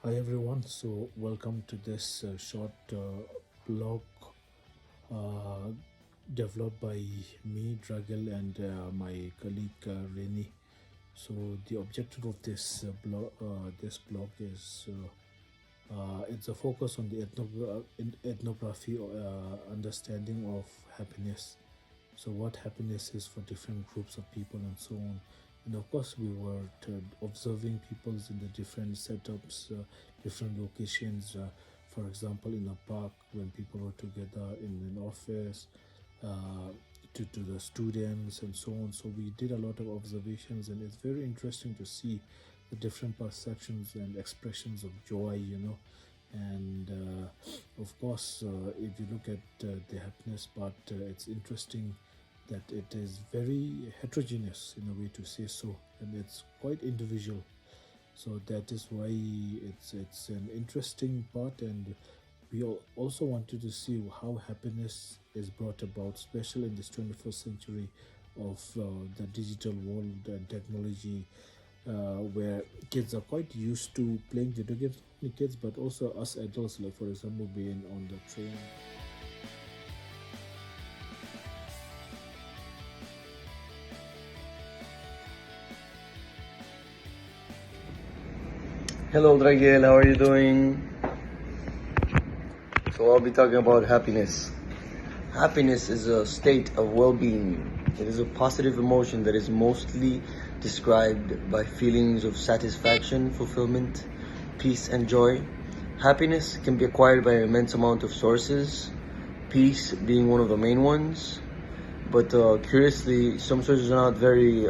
Hi everyone, so welcome to this short blog uh, developed by me, Dragil, and my colleague Reni. So the objective of this blog is it's a focus on the ethnography understanding of happiness. So what happiness is for different groups of people and so on. And of course we were observing peoples in the different setups, different locations, for example in a park when people were together in an office, uh, to the students and so on. So we did a lot of observations, and it's very interesting to see the different perceptions and expressions of joy, and of course if you look at the happiness part, it's interesting that it is very heterogeneous in a way to say so, and it's quite individual. So that is why it's an interesting part, and we also wanted to see how happiness is brought about, especially in this 21st century of the digital world and technology, where kids are quite used to playing video games. Not only kids, but also us adults, like for example, being on the train. Hello, Dragil. How are you doing? So, I'll be talking about happiness. Happiness is a state of well being. It is a positive emotion that is mostly described by feelings of satisfaction, fulfillment, peace, and joy. Happiness can be acquired by an immense amount of sources, peace being one of the main ones. But curiously, some sources are not very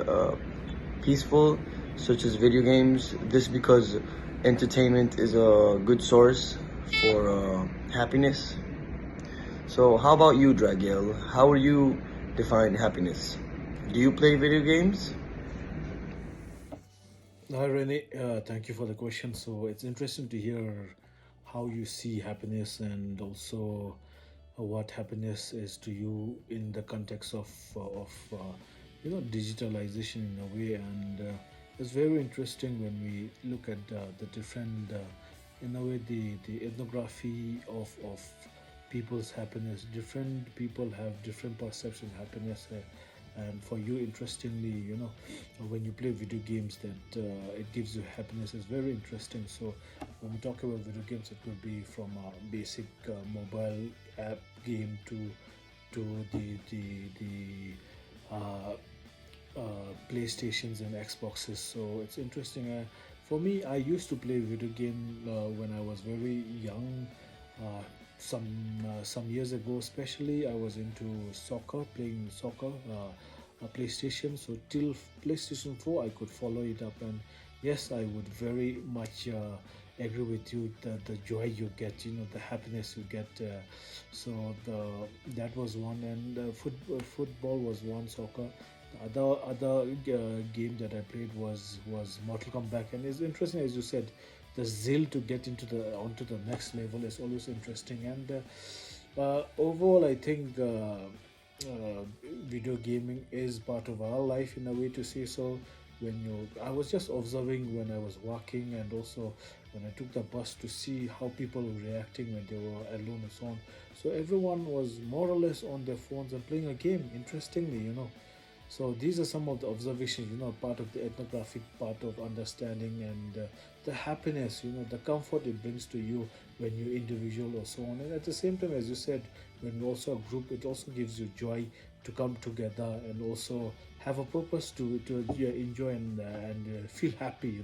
peaceful, such as video games. This because entertainment is a good source for happiness. So, how about you, Dragil? How will you define happiness? Do you play video games? Hi, Rene. Thank you for the question. So it's interesting to hear how you see happiness, and also what happiness is to you in the context of digitalization in a way. And it's very interesting when we look at the different, in a way, the ethnography of people's happiness. Different people have different perception of happiness. And for you, interestingly, when you play video games, that it gives you happiness is very interesting. So when we talk about video games, it could be from a basic mobile app game to the PlayStations and Xboxes. So it's interesting. For me, I used to play video game when I was very young. Uh, some years ago, especially, I was into soccer, playing soccer, PlayStation. So till PlayStation 4, I could follow it up, and yes, I would very much agree with you. The joy you get, the happiness you get. So that was one, and football was one, soccer. The other game that I played was Mortal Kombat, and it's interesting, as you said, the zeal to get into the onto the next level is always interesting. And overall, I think video gaming is part of our life in a way to say so. I was just observing when I was walking, and also when I took the bus, to see how people were reacting when they were alone and so on. So everyone was more or less on their phones and playing a game. Interestingly. So these are some of the observations, part of the ethnographic part of understanding, and the happiness, the comfort it brings to you when you're individual or so on. And at the same time, as you said, when you're also a group, it also gives you joy to come together and also have a purpose to yeah, enjoy and feel happy.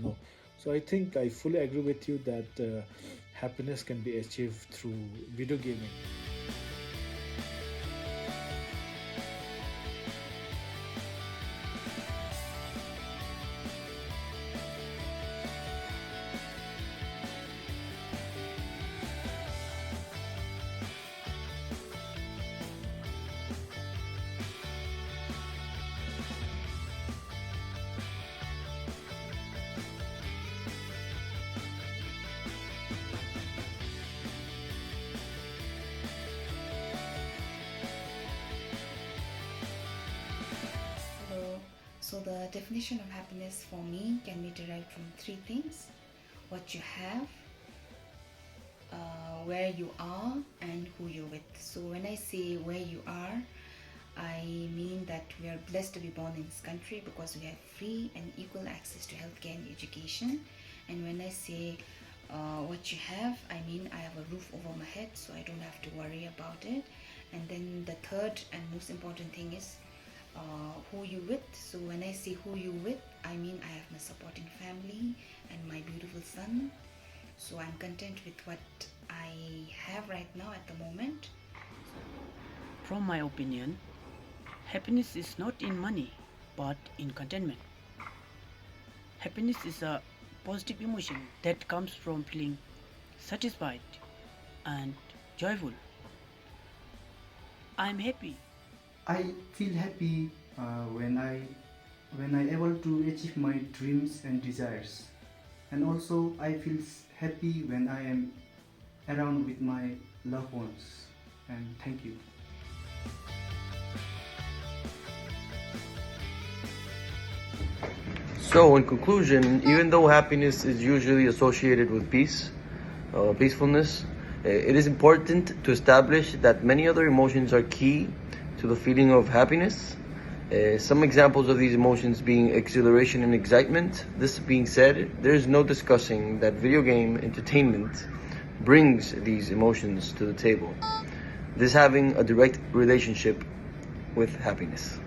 So I think I fully agree with you that happiness can be achieved through video gaming. Hello. So the definition of happiness for me can be derived from three things: what you have, where you are and who you're with. So when I say where you are, I mean that we are blessed to be born in this country because we have free and equal access to healthcare and education. And when I say what you have, I mean I have a roof over my head, so I don't have to worry about it. And then the third and most important thing is who you with. So when I say who you with, I mean I have my supporting family and my beautiful son. So I'm content with what I have right now at the moment. From my opinion, happiness is not in money but in contentment. Happiness is a positive emotion that comes from feeling satisfied and joyful. I am happy. I feel happy when I able to achieve my dreams and desires, and also I feel happy when I am around with my loved ones. And thank you. So, in conclusion, even though happiness is usually associated with peacefulness, it is important to establish that many other emotions are key to the feeling of happiness. Some examples of these emotions being exhilaration and excitement. This being said, there is no discussing that video game entertainment brings these emotions to the table. This having a direct relationship with happiness.